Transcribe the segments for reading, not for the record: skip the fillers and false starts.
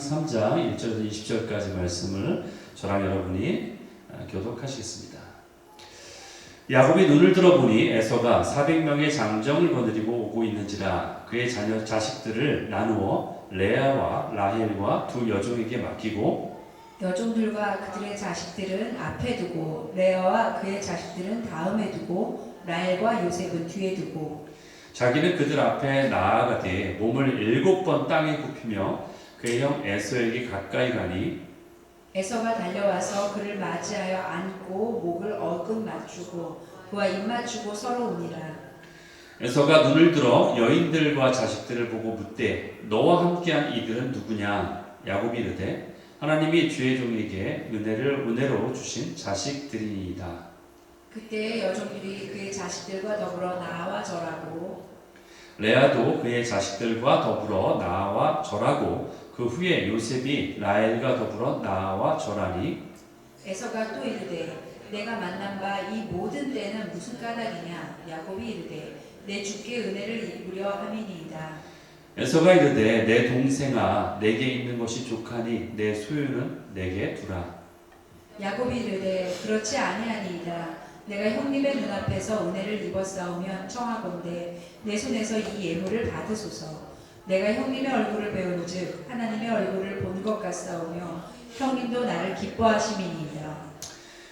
3장 1절에서 20절까지 말씀을 저랑 여러분이 교독하시겠습니다. 야곱이 눈을 들어보니 에서가 400명의 장정을 거느리고 오고 있는지라 그의 자식들을 나누어 레아와 라헬과 두 여종에게 맡기고 여종들과 그들의 자식들은 앞에 두고 레아와 그의 자식들은 다음에 두고 라헬과 요셉은 뒤에 두고 자기는 그들 앞에 나아가되 몸을 7번 땅에 굽히며 그의 형 에서에게 가까이 가니 에서가 달려와서 그를 맞이하여 안고 목을 어금 맞추고 그와 입 맞추고 서로 우니라. 에서가 눈을 들어 여인들과 자식들을 보고 묻되 너와 함께한 이들은 누구냐? 야곱이 이르되 하나님이 주의 종에게 은혜로 주신 자식들이니이다. 그때 여종들이 그의 자식들과 더불어 나와 절하고 레아도 그의 자식들과 더불어 나와 절하고 그 후에 요셉이 라헬과 더불어 나와 절하니 에서가 또 이르되 내가 만난 바 이 모든 때는 무슨 까닭이냐? 야곱이 이르되 내 주께 은혜를 입으려 함이니이다. 에서가 이르되 내 동생아 내게 있는 것이 족하니 내 소유는 내게 두라. 야곱이 이르되 그렇지 아니하니이다. 내가 형님의 눈앞에서 은혜를 입었사오면 청하건대 내 손에서 이 예물을 받으소서. 내가 형님의 얼굴을 배운즉 하나님의 얼굴을 본 것 같사오며 형님도 나를 기뻐하심이니이다.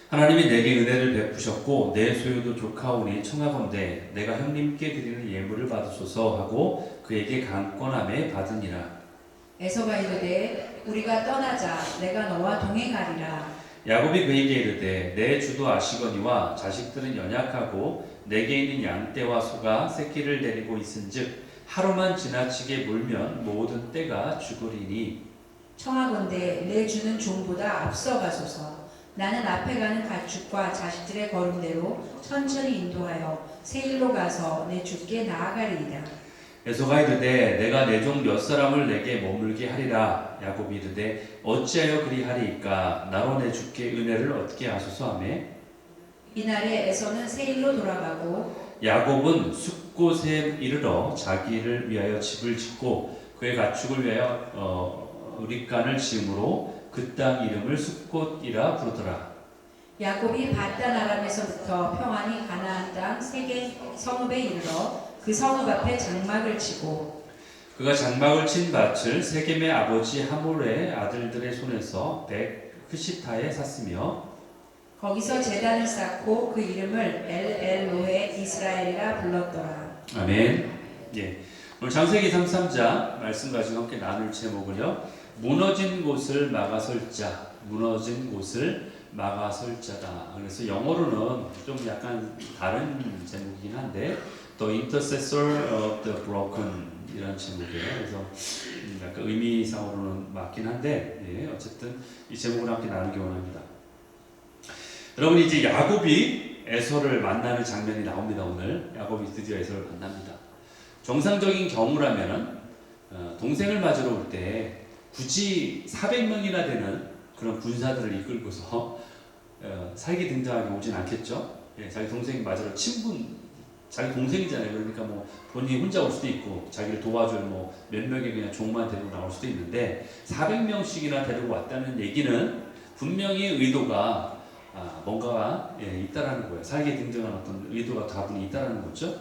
하나님이 내게 은혜를 베푸셨고 내 소유도 족하오니 청하건대 내가 형님께 드리는 예물을 받으소서 하고 그에게 강권함에 받으니라. 에서가 이르되 우리가 떠나자. 내가 너와 동행하리라. 야곱이 그에게 이르되 내 주도 아시거니와 자식들은 연약하고 내게 있는 양떼와 소가 새끼를 데리고 있은즉 하루만 지나치게 물면 모든 떼가 죽으리니 청하건대 내 주는 종보다 앞서가소서. 나는 앞에 가는 가축과 자식들의 걸음대로 천천히 인도하여 세일로 가서 내 주께 나아가리이다. 에서가 이르되 내가 내 종 몇 사람을 내게 머물게 하리라. 야곱이 이르되 어찌하여 그리하리이까? 나로 내 주께 은혜를 얻게 하소서 하며 이날에 에서는 세일로 돌아가고 야곱은 숫곳에 이르러 자기를 위하여 집을 짓고 그의 가축을 위하여 윗간을 지음으로 그 땅 이름을 숫곳이라 부르더라. 야곱이 밧단 아람에서부터 평안히 가나안 땅 세겜 성읍에 이르러 그 성읍 앞에 장막을 치고 그가 장막을 친 밭을 세겜의 아버지 하몰의 아들들의 손에서 흑시타에 샀으며 거기서 제단을 쌓고 그 이름을 엘로헤 이스라엘이라 불렀더라. 아멘. 예. 오늘 창세기 33장 말씀 가지고 함께 나눌 제목은요. 무너진 곳을 막아설 자. 무너진 곳을 막아설 자다. 그래서 영어로는 좀 약간 다른 제목이긴 한데 The Intercessor of the Broken 이라는 제목이에요. 그래서 약간 의미상으로는 맞긴 한데 예, 어쨌든 이 제목을 함께 나누기 원합니다. 여러분 이제 야곱이 에서를 만나는 장면이 나옵니다. 오늘 야곱이 드디어 에서를 만납니다. 정상적인 경우라면은 동생을 맞으러 올 때 굳이 400명이나 되는 그런 군사들을 이끌고서 살기 등장하게 오진 않겠죠. 예, 자기 동생이 맞으러 자기 동생이잖아요. 그러니까 뭐 본인이 혼자 올 수도 있고 자기를 도와줄 뭐 몇 명의 그냥 종만 데리고 나올 수도 있는데 400명씩이나 데리고 왔다는 얘기는 분명히 의도가 뭔가가 있다라는 거예요. 살기 등등한 어떤 의도가 다분히 있다라는 거죠.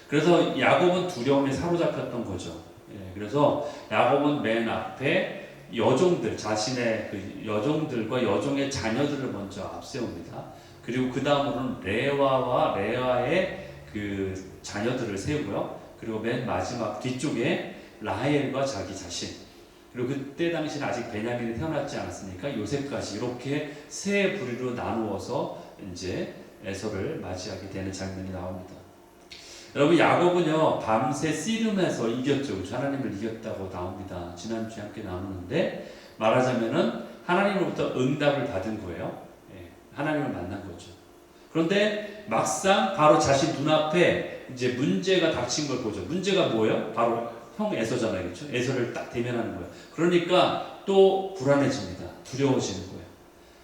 그래서 야곱은 두려움에 사로잡혔던 거죠. 그래서 야곱은 맨 앞에 여종들, 자신의 그 여종들과 여종의 자녀들을 먼저 앞세웁니다. 그리고 그 다음으로는 레아와 레아의 그 자녀들을 세우고요. 그리고 맨 마지막 뒤쪽에 라헬과 자기 자신. 그리고 그때 당시는 아직 베냐민이 태어났지 않았으니까 요셉까지 이렇게 세 부류로 나누어서 이제 에서를 맞이하게 되는 장면이 나옵니다. 여러분 야곱은요 밤새 씨름해서 이겼죠. 하나님을 이겼다고 나옵니다. 지난주에 함께 나누는데 말하자면은 하나님으로부터 응답을 받은 거예요. 하나님을 만난 거죠. 그런데 막상 바로 자신 눈앞에 이제 문제가 닥친 걸 보죠. 문제가 뭐예요? 바로 형 에서잖아요. 그렇죠? 에서를 딱 대면하는 거예요. 그러니까 또 불안해집니다. 두려워지는 거예요.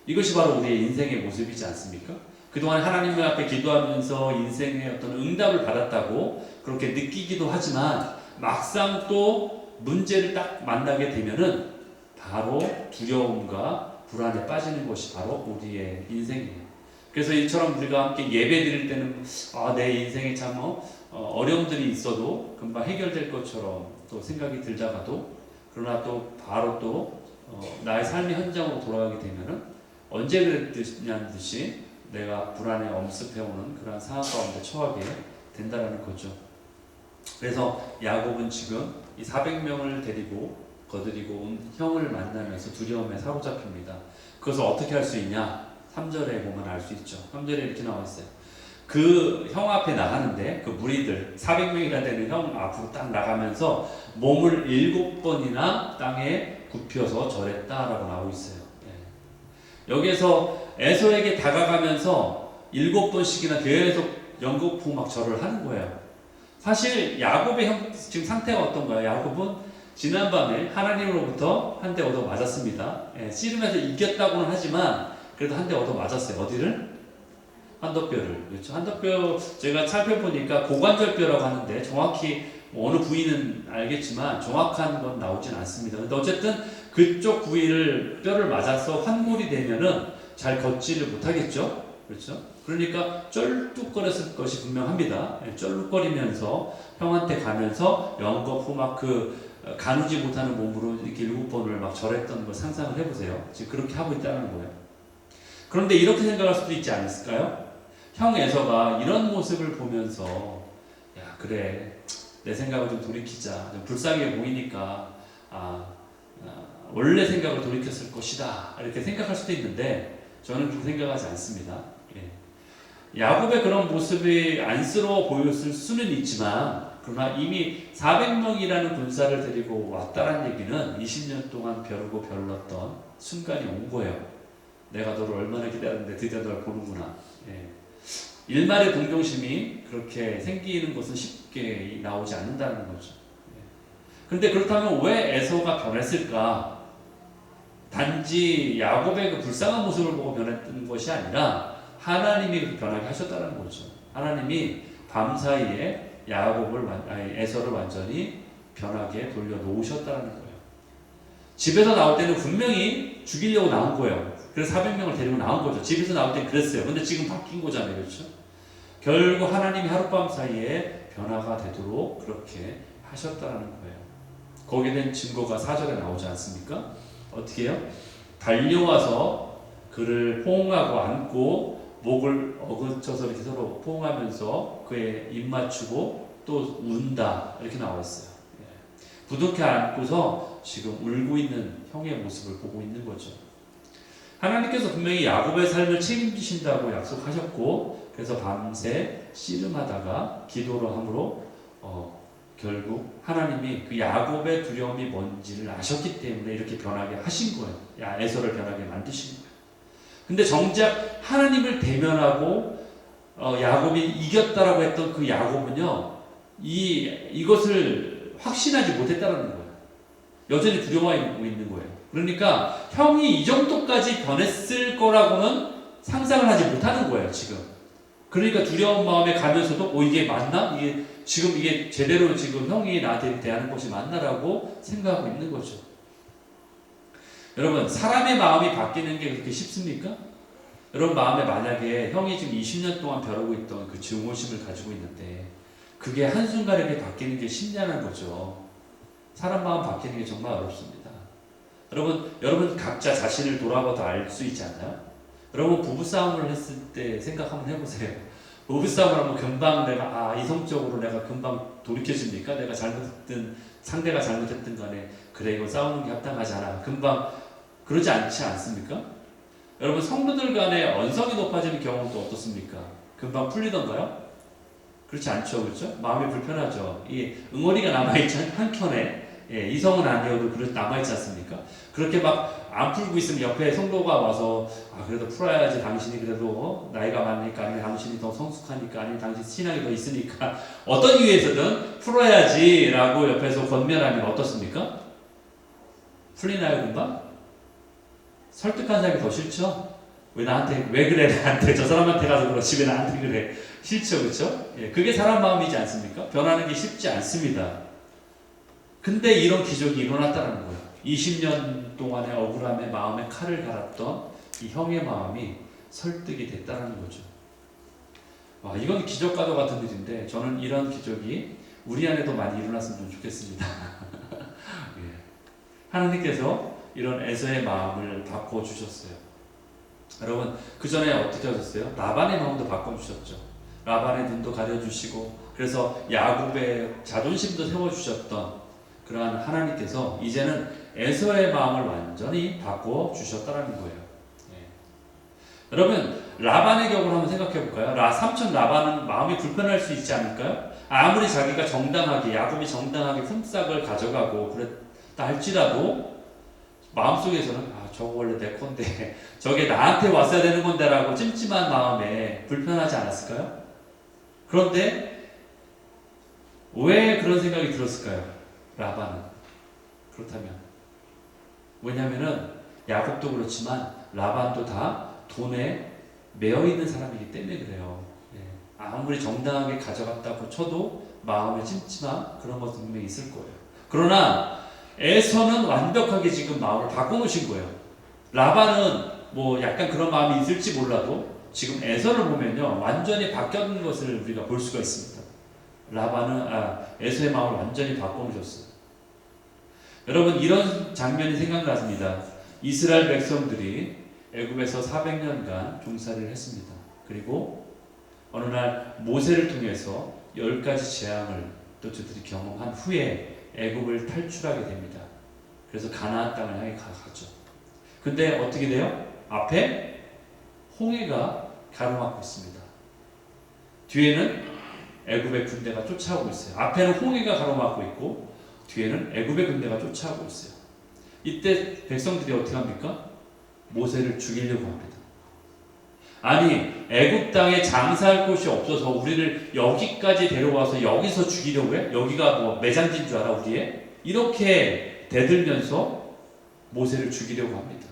이것이 바로 우리의 인생의 모습이지 않습니까? 그동안 하나님 앞에 기도하면서 인생의 어떤 응답을 받았다고 그렇게 느끼기도 하지만 막상 또 문제를 딱 만나게 되면은 바로 두려움과 불안에 빠지는 것이 바로 우리의 인생이에요. 그래서 이처럼 우리가 함께 예배 드릴 때는 내 인생에 참 어려움들이 있어도 금방 해결될 것처럼 또 생각이 들다가도, 그러나 또 바로 또 나의 삶의 현장으로 돌아가게 되면은 언제 그랬냐는 듯이 내가 불안에 엄습해오는 그런 상황 가운데 처하게 된다는 거죠. 그래서 야곱은 지금 이 400명을 데리고 거느리고 온 형을 만나면서 두려움에 사로잡힙니다. 그것을 어떻게 할 수 있냐? 3절에 보면 알 수 있죠. 3절에 이렇게 나와 있어요. 그 형 앞에 나가는데 그 무리들 400명이나 되는 형 앞으로 딱 나가면서 몸을 7번이나 땅에 굽혀서 절했다라고 나오고 있어요. 여기에서 에서에게 다가가면서 7번씩이나 계속 연거푸 막 절을 하는 거예요. 사실 야곱의 지금 상태가 어떤가요? 야곱은 지난밤에 하나님으로부터 한 대 얻어 맞았습니다. 씨름에서 이겼다고는 하지만 그래도 한 대 얻어 맞았어요. 어디를? 한덕뼈를. 그렇죠. 한덕뼈 제가 살펴보니까 고관절뼈라고 하는데 정확히 어느 부위는 알겠지만 정확한 건 나오진 않습니다. 근데 어쨌든 그쪽 부위를 뼈를 맞아서 환골이 되면은 잘 걷지를 못하겠죠. 그렇죠. 그러니까 쩔뚝거렸을 것이 분명합니다. 쩔뚝거리면서 형한테 가면서 연거푸 막 가누지 못하는 몸으로 이렇게 7번을 막 절했던 걸 상상을 해보세요. 지금 그렇게 하고 있다는 거예요. 그런데 이렇게 생각할 수도 있지 않을까요? 형 에서가 이런 모습을 보면서 야 그래 내 생각을 좀 돌이키자, 좀 불쌍해 보이니까 원래 생각을 돌이켰을 것이다 이렇게 생각할 수도 있는데 저는 그렇게 생각하지 않습니다. 야곱의 그런 모습이 안쓰러워 보였을 수는 있지만 그러나 이미 400명이라는 군사를 데리고 왔다는 얘기는 20년 동안 벼르고 벼렀던 순간이 온 거예요. 내가 너를 얼마나 기다렸는데 드디어 널 보는구나. 일말의 동정심이 그렇게 생기는 것은 쉽게 나오지 않는다는 거죠. 그런데 그렇다면 왜 에서가 변했을까? 단지 야곱의 그 불쌍한 모습을 보고 변했던 것이 아니라 하나님이 변하게 하셨다는 거죠. 하나님이 밤사이에 에서를 완전히 변하게 돌려놓으셨다는 거예요. 집에서 나올 때는 분명히 죽이려고 나온 거예요. 그래서 400명을 데리고 나온 거죠. 집에서 나올 때 그랬어요. 근데 지금 바뀐 거잖아요. 그렇죠? 결국 하나님이 하룻밤 사이에 변화가 되도록 그렇게 하셨다는 거예요. 거기에 대한 증거가 4절에 나오지 않습니까? 어떻게 해요? 달려와서 그를 포옹하고 안고 목을 어긋쳐서 이렇게 서로 포옹하면서 그의 입 맞추고 또 운다 이렇게 나와 있어요. 부둥켜 안고서 지금 울고 있는 형의 모습을 보고 있는 거죠. 하나님께서 분명히 야곱의 삶을 책임지신다고 약속하셨고 그래서 밤새 씨름하다가 기도로 함으로 결국 하나님이 그 야곱의 두려움이 뭔지를 아셨기 때문에 이렇게 변하게 하신 거예요. 에서를 변하게 만드신 거예요. 근데 정작 하나님을 대면하고 야곱이 이겼다라고 했던 그 야곱은요 이것을 확신하지 못했다는 거예요. 여전히 두려워하고 있는 거예요. 그러니까 형이 이 정도까지 변했을 거라고는 상상을 하지 못하는 거예요. 지금. 그러니까 두려운 마음에 가면서도 이게 맞나? 이게 제대로 지금 형이 나한테 대하는 것이 맞나라고 생각하고 있는 거죠. 여러분 사람의 마음이 바뀌는 게 그렇게 쉽습니까? 여러분 마음에 만약에 형이 지금 20년 동안 벼르고 있던 그 증오심을 가지고 있는데 그게 한순간에 이렇게 바뀌는 게 쉽냐는 거죠. 사람 마음 바뀌는 게 정말 어렵습니다. 여러분 각자 자신을 돌아봐도 알 수 있지 않나요? 여러분 부부싸움을 했을 때 생각 한번 해보세요. 부부싸움을 하면 금방 내가 이성적으로 내가 금방 돌이켜집니까? 내가 잘못했든 상대가 잘못했든 간에 그래 이거 싸우는 게 합당하지 않아. 금방 그러지 않지 않습니까? 여러분 성도들 간에 언성이 높아지는 경험도 어떻습니까? 금방 풀리던가요? 그렇지 않죠. 그렇죠? 마음이 불편하죠. 이 응어리가 남아있지 한켠에 이성은 아니어도 남아있지 않습니까? 그렇게 막 안 풀고 있으면 옆에 성도가 와서 그래도 풀어야지 당신이 그래도 나이가 많으니까 아니면 당신이 더 성숙하니까 아니면 당신 신앙이 더 있으니까 어떤 이유에서든 풀어야지 라고 옆에서 권면하면 어떻습니까? 풀리나요 금방? 설득한 사람이 더 싫죠? 왜 그래 나한테 저 사람한테 가서 그러지 왜 나한테 그래 싫죠 그렇죠? 그게 사람 마음이지 않습니까? 변하는 게 쉽지 않습니다. 근데 이런 기적이 일어났다는 거예요. 20년 동안의 억울함에 마음에 칼을 갈았던 이 형의 마음이 설득이 됐다는 거죠. 와, 이건 기적과도 같은 일인데 저는 이런 기적이 우리 안에도 많이 일어났으면 좀 좋겠습니다. 예. 하나님께서 이런 에서의 마음을 바꿔주셨어요. 여러분, 그 전에 어떻게 하셨어요? 라반의 마음도 바꿔주셨죠. 라반의 눈도 가려주시고, 그래서 야곱의 자존심도 세워주셨던 그러한 하나님께서 이제는 에서의 마음을 완전히 바꿔주셨다는 거예요. 예. 여러분, 라반의 경우를 한번 생각해 볼까요? 삼촌 라반은 마음이 불편할 수 있지 않을까요? 아무리 자기가 정당하게, 야곱이 정당하게 품삯을 가져가고 그랬다 할지라도 마음속에서는 저거 원래 내 건데 저게 나한테 왔어야 되는 건데 라고 찜찜한 마음에 불편하지 않았을까요? 그런데 왜 그런 생각이 들었을까요? 라반은. 그렇다면 왜냐하면 야곱도 그렇지만 라반도 다 돈에 매여있는 사람이기 때문에 그래요. 아무리 정당하게 가져갔다고 쳐도 마음에 찜찜한 그런 것도 분명히 있을 거예요. 그러나 에서는 완벽하게 지금 마음을 바꿔놓으신 거예요. 라반은 뭐 약간 그런 마음이 있을지 몰라도 지금 에서를 보면요 완전히 바뀌는 것을 우리가 볼 수가 있습니다. 라반은 에서의 마음을 완전히 바꿔놓으셨어요. 여러분, 이런 장면이 생각났습니다. 이스라엘 백성들이 애굽에서 400년간 종살이를 했습니다. 그리고 어느 날 모세를 통해서 10가지 재앙을 또 저들이 경험한 후에 애굽을 탈출하게 됩니다. 그래서 가나안 땅을 향해 가죠. 근데 어떻게 돼요? 앞에 홍해가 가로막고 있습니다. 뒤에는 애굽의 군대가 쫓아오고 있어요. 앞에는 홍해가 가로막고 있고 뒤에는 애굽의 군대가 쫓아오고 있어요. 이때 백성들이 어떻게 합니까? 모세를 죽이려고 합니다. 아니, 애굽 땅에 장사할 곳이 없어서 우리를 여기까지 데려와서 여기서 죽이려고 해? 여기가 뭐 매장지인 줄 알아 우리의? 이렇게 대들면서 모세를 죽이려고 합니다.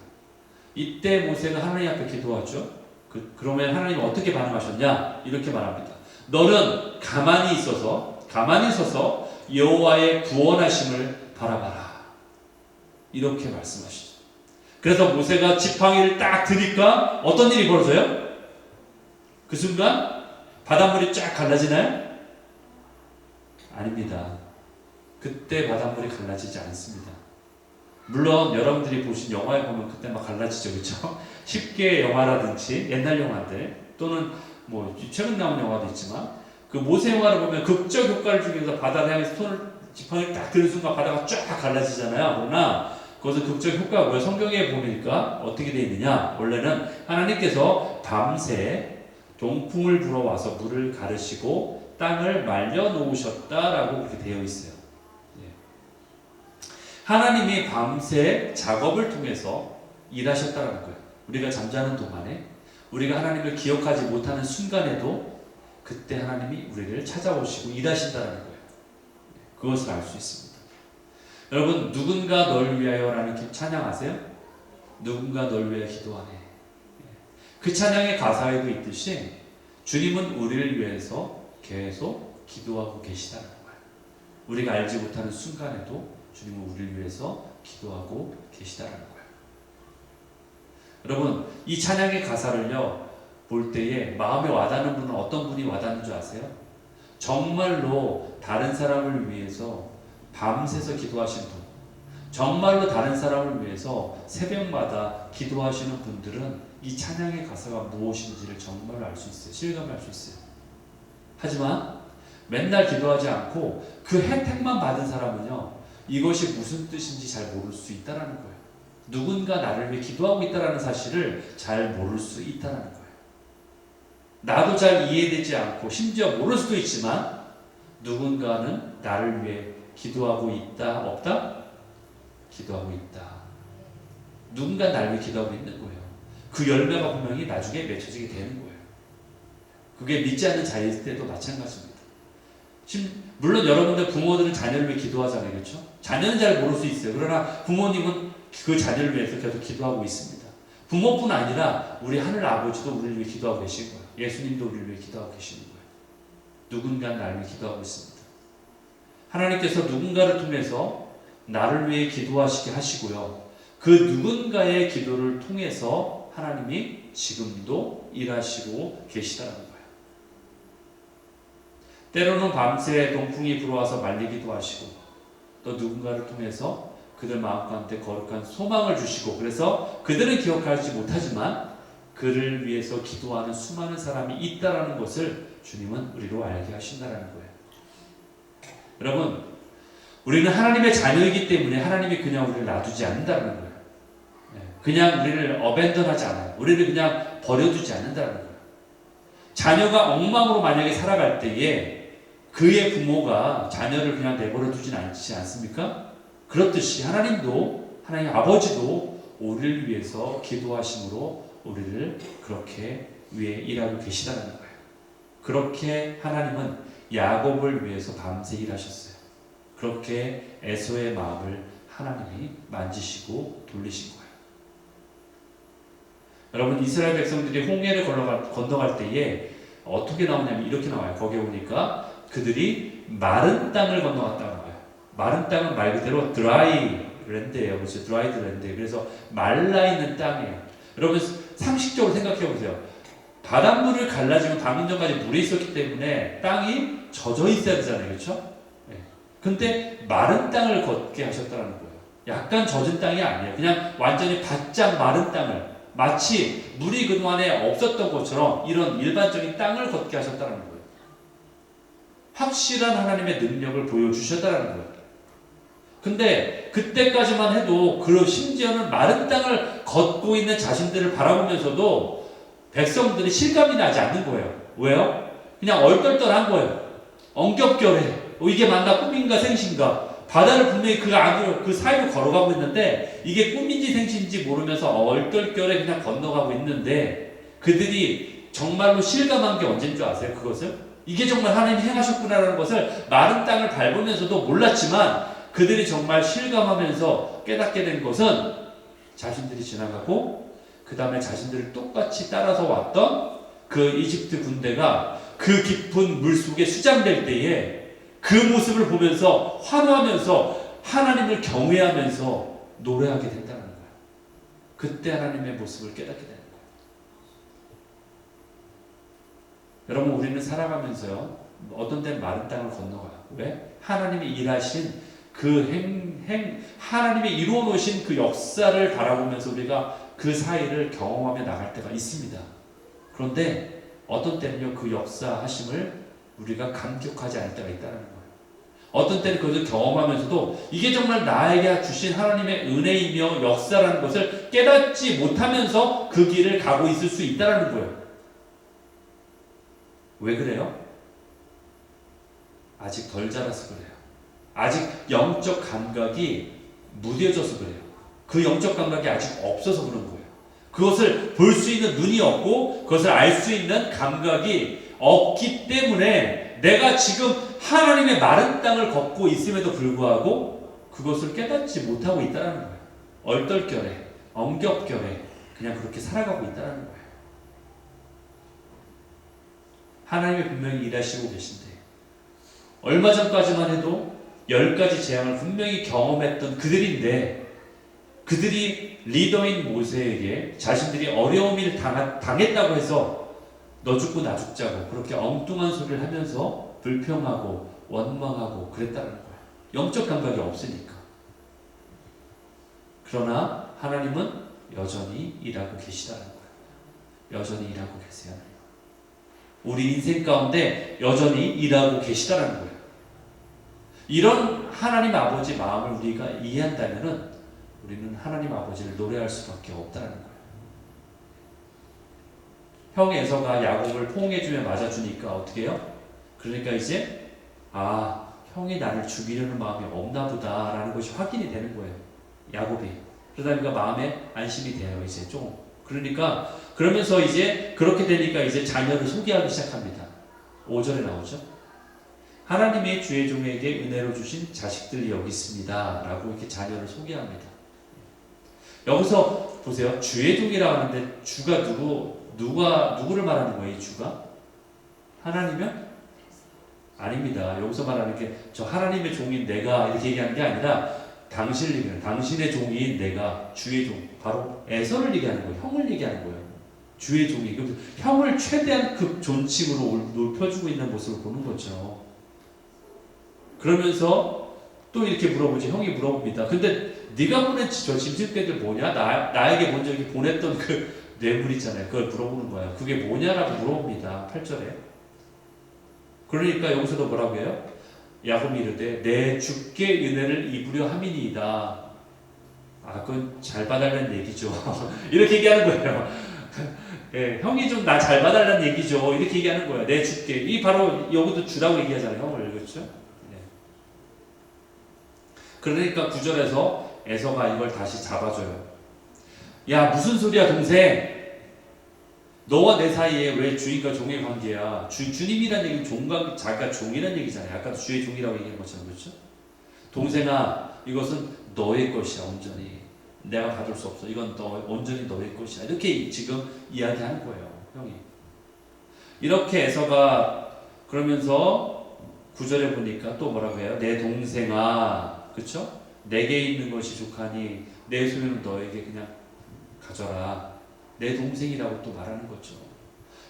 이때 모세가 하나님 앞에 기도하죠. 그러면 하나님은 어떻게 반응하셨냐? 이렇게 말합니다. 너는 가만히 서서 여호와의 구원하심을 바라봐라. 이렇게 말씀하시죠. 그래서 모세가 지팡이를 딱 드니까 어떤 일이 벌어져요? 그 순간 바닷물이 쫙 갈라지나요? 아닙니다. 그때 바닷물이 갈라지지 않습니다. 물론 여러분들이 보신 영화에 보면 그때 막 갈라지죠, 그렇죠? 10개 영화라든지 옛날 영화들 또는 뭐 최근 나온 영화도 있지만 그 모세 영화를 보면 극적 효과를 주기 위해서 바다를 향해서 지팡이를 딱 드는 순간 바다가 쫙 갈라지잖아요. 그러나 그것은 극적 효과고요. 성경에 보니까 어떻게 되어 있느냐? 원래는 하나님께서 밤새 동풍을 불어와서 물을 가르시고 땅을 말려 놓으셨다라고 그렇게 되어 있어요. 하나님이 밤새 작업을 통해서 일하셨다는 거예요. 우리가 잠자는 동안에 우리가 하나님을 기억하지 못하는 순간에도 그때 하나님이 우리를 찾아오시고 일하신다는 거예요. 그것을 알 수 있습니다. 여러분, 누군가 널 위하여라는 찬양 아세요? 누군가 널 위하여 기도하네. 그 찬양의 가사에도 있듯이 주님은 우리를 위해서 계속 기도하고 계시다는 거예요. 우리가 알지 못하는 순간에도 주님은 우리를 위해서 기도하고 계시다는 거예요. 여러분, 이 찬양의 가사를요 볼 때에 마음에 와닿는 분은 어떤 분이 와닿는 줄 아세요? 정말로 다른 사람을 위해서 밤새서 기도하신 분, 정말로 다른 사람을 위해서 새벽마다 기도하시는 분들은 이 찬양의 가사가 무엇인지를 정말로 알 수 있어요. 실감할 수 있어요. 하지만 맨날 기도하지 않고 그 혜택만 받은 사람은요 이것이 무슨 뜻인지 잘 모를 수 있다는 거예요. 누군가 나를 위해 기도하고 있다는 사실을 잘 모를 수 있다는 거예요. 나도 잘 이해되지 않고 심지어 모를 수도 있지만 누군가는 나를 위해 기도하고 있다, 없다? 기도하고 있다. 누군가 나를 위해 기도하고 있는 거예요. 그 열매가 분명히 나중에 맺혀지게 되는 거예요. 그게 믿지 않는 자일 때도 마찬가지입니다. 물론 여러분들 부모들은 자녀를 위해 기도하잖아요. 그렇죠? 자녀는 잘 모를 수 있어요. 그러나 부모님은 그 자녀를 위해서 계속 기도하고 있습니다. 부모뿐 아니라 우리 하늘 아버지도 우리를 위해 기도하고 계신 거예요. 예수님도 우리를 위해 기도하고 계시는 거예요. 누군가 나를 위해 기도하고 있습니다. 하나님께서 누군가를 통해서 나를 위해 기도하시게 하시고요. 그 누군가의 기도를 통해서 하나님이 지금도 일하시고 계시다는 거예요. 때로는 밤새 동풍이 불어와서 말리기도 하시고, 또 누군가를 통해서 그들 마음가운데 거룩한 소망을 주시고, 그래서 그들은 기억하지 못하지만 그를 위해서 기도하는 수많은 사람이 있다라는 것을 주님은 우리로 알게 하신다는 거예요. 여러분, 우리는 하나님의 자녀이기 때문에 하나님이 그냥 우리를 놔두지 않는다는 거예요. 그냥 우리를 어벤던하지 않아요. 우리를 그냥 버려두지 않는다는 거예요. 자녀가 엉망으로 만약에 살아갈 때에 그의 부모가 자녀를 그냥 내버려 두진 않지 않습니까? 그렇듯이 하나님도, 하나님 아버지도 우리를 위해서 기도하심으로 우리를 그렇게 위해 일하고 계시다는 거예요. 그렇게 하나님은 야곱을 위해서 밤새 일하셨어요. 그렇게 에서의 마음을 하나님이 만지시고 돌리신 거예요. 여러분, 이스라엘 백성들이 홍해를 건너갈 때에 어떻게 나오냐면 이렇게 나와요. 거기에 보니까 그들이 마른 땅을 건너갔다는 거예요. 마른 땅은 말 그대로 드라이 랜드예요. 그렇죠? 드라이드 랜드. 그래서 말라있는 땅이에요. 여러분, 상식적으로 생각해 보세요. 바닷물을 갈라지면 방금 전까지 물이 있었기 때문에 땅이 젖어 있어야 되잖아요. 그렇죠? 네. 근데 마른 땅을 걷게 하셨다는 거예요. 약간 젖은 땅이 아니에요. 그냥 완전히 바짝 마른 땅을, 마치 물이 그동안에 없었던 것처럼 이런 일반적인 땅을 걷게 하셨다는 거예요. 확실한 하나님의 능력을 보여주셨다는 거예요. 근데 그때까지만 해도 심지어는 마른 땅을 걷고 있는 자신들을 바라보면서도 백성들이 실감이 나지 않는 거예요. 왜요? 그냥 얼떨떨한 거예요. 엉겹결에 이게 맞나 꿈인가 생신가. 바다를 분명히 그 사이로 걸어가고 있는데 이게 꿈인지 생신인지 모르면서 얼떨결에 그냥 건너가고 있는데 그들이 정말로 실감한 게 언제인 줄 아세요? 그것을? 이게 정말 하나님이 행하셨구나라는 것을 마른 땅을 밟으면서도 몰랐지만 그들이 정말 실감하면서 깨닫게 된 것은 자신들이 지나가고 그 다음에 자신들을 똑같이 따라서 왔던 그 이집트 군대가 그 깊은 물속에 수장될 때에 그 모습을 보면서 환호하면서 하나님을 경외하면서 노래하게 된다는 거예요. 그때 하나님의 모습을 깨닫게 되는 거예요. 여러분, 우리는 살아가면서요, 어떤 때는 마른 땅을 건너가요. 왜? 하나님이 일하신 하나님이 이루어 놓으신 그 역사를 바라보면서 우리가 그 사이를 경험하며 나갈 때가 있습니다. 그런데 어떤 때는요, 그 역사하심을 우리가 감격하지 않을 때가 있다는 거예요. 어떤 때는 그것을 경험하면서도 이게 정말 나에게 주신 하나님의 은혜이며 역사라는 것을 깨닫지 못하면서 그 길을 가고 있을 수 있다는 거예요. 왜 그래요? 아직 덜 자라서 그래요. 아직 영적 감각이 무뎌져서 그래요. 그 영적 감각이 아직 없어서 그런 거예요. 그것을 볼 수 있는 눈이 없고 그것을 알 수 있는 감각이 없기 때문에 내가 지금 하나님의 마른 땅을 걷고 있음에도 불구하고 그것을 깨닫지 못하고 있다는 거예요. 얼떨결에, 엉겹결에 그냥 그렇게 살아가고 있다는 거예요. 하나님이 분명히 일하시고 계신데 얼마 전까지만 해도 10가지 재앙을 분명히 경험했던 그들인데 그들이 리더인 모세에게 자신들이 어려움을 당했다고 해서 너 죽고 나 죽자고 그렇게 엉뚱한 소리를 하면서 불평하고 원망하고 그랬다는 거예요. 영적 감각이 없으니까. 그러나 하나님은 여전히 일하고 계시다는 거예요. 여전히 일하고 계세요. 우리 인생 가운데 여전히 일하고 계시다는 거예요. 이런 하나님 아버지 마음을 우리가 이해한다면은 우리는 하나님 아버지를 노래할 수밖에 없다는 거예요. 형 에서가 야곱을 포옹해주며 맞아주니까 어떻게 해요? 그러니까 이제 형이 나를 죽이려는 마음이 없나 보다라는 것이 확인이 되는 거예요. 야곱이. 그러다 보니까 마음에 안심이 돼요. 이제 좀. 그러면서 이제 그렇게 되니까 이제 자녀를 소개하기 시작합니다. 5절에 나오죠. 하나님의 주의 종에게 은혜로 주신 자식들이 여기 있습니다. 라고 이렇게 자녀를 소개합니다. 여기서 보세요. 주의 종이라고 하는데 주가 누구를 말하는 거예요? 이 주가? 하나님이요? 아닙니다. 여기서 말하는 게 저 하나님의 종인 내가 이렇게 얘기하는 게 아니라 당신을 얘기하는, 당신의 종인 내가 주의 종, 바로 에서를 얘기하는 거예요. 형을 얘기하는 거예요. 주의 종이. 그럼 형을 최대한 그 존칭으로 높여주고 있는 모습을 보는 거죠. 그러면서 또 이렇게 물어보지. 형이 물어봅니다. 근데 네가 보낸 저 짐승떼들 뭐냐? 나에게 먼저 이렇게 보냈던 그 뇌물 있잖아요. 그걸 물어보는 거야. 그게 뭐냐라고 물어봅니다. 8절에. 그러니까 여기서도 뭐라고 해요? 야곱이 이르되 내 주께 은혜를 입으려 함이니이다. 아, 그건 잘 봐달라는 얘기죠. 이렇게 얘기하는 거예요. 예, 형이 좀 나 잘 봐달라는 얘기죠. 이렇게 얘기하는 거예요. 내 주께. 이 바로 여기도 주라고 얘기하잖아요. 형을. 그렇죠? 네. 그러니까 9절에서 에서가 이걸 다시 잡아줘요. 야, 무슨 소리야, 동생? 너와 내 사이에 왜 주인과 종의 관계야? 주님이란 얘기는 종과 자기가 종이란 얘기잖아요. 아까도 주의 종이라고 얘기한 것처럼. 그렇죠? 동생아, 이것은 너의 것이야. 온전히 내가 받을 수 없어. 이건 온전히 너의 것이야. 이렇게 지금 이야기하는 거예요. 형이 이렇게 에서가 그러면서 9절에 보니까 또 뭐라고 해요? 내 동생아, 그렇죠? 내게 있는 것이 족하니 내 소유는 너에게 그냥 가져라. 내 동생이라고 또 말하는 거죠.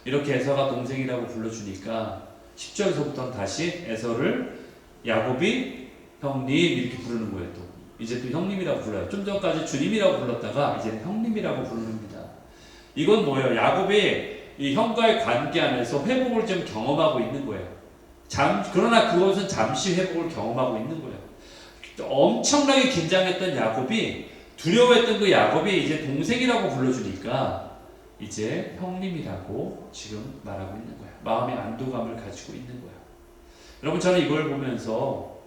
이렇게 에서가 동생이라고 불러주니까 10절에서부터는 다시 에서를 야곱이 형님 이렇게 부르는 거예요. 또 이제 또 형님이라고 불러요. 좀 전까지 주님이라고 불렀다가 이제는 형님이라고 부릅니다. 이건 뭐예요? 야곱이 이 형과의 관계 안에서 회복을 좀 경험하고 있는 거예요. 그러나 그것은 잠시 회복을 경험하고 있는 거예요. 엄청나게 긴장했던 야곱이, 두려워했던 그 야곱이 이제 동생이라고 불러주니까 이제 형님이라고 지금 말하고 있는 거야. 마음의 안도감을 가지고 있는 거야. 여러분, 저는 이걸 보면서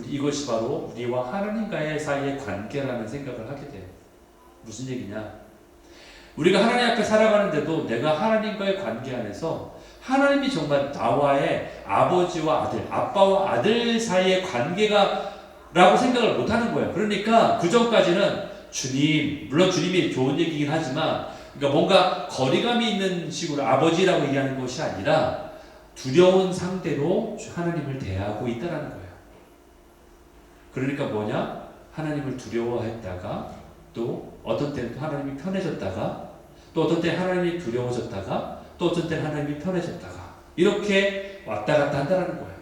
이것이 바로 우리와 하나님과의 사이의 관계라는 생각을 하게 돼요. 무슨 얘기냐? 우리가 하나님 앞에 살아가는데도 내가 하나님과의 관계 안에서 하나님이 정말 나와의 아버지와 아들, 아빠와 아들 사이의 관계가 라고 생각을 못하는 거예요. 그러니까 그 전까지는 주님, 물론 주님이 좋은 얘기긴 하지만, 그러니까 뭔가 거리감이 있는 식으로 아버지라고 얘기하는 것이 아니라 두려운 상대로 하나님을 대하고 있다는 거예요. 그러니까 뭐냐? 하나님을 두려워했다가 또 어떤 때는 하나님이 편해졌다가 또 어떤 때는 하나님이 두려워졌다가 또 어떤 때는 하나님이 편해졌다가 이렇게 왔다 갔다 한다는 거예요.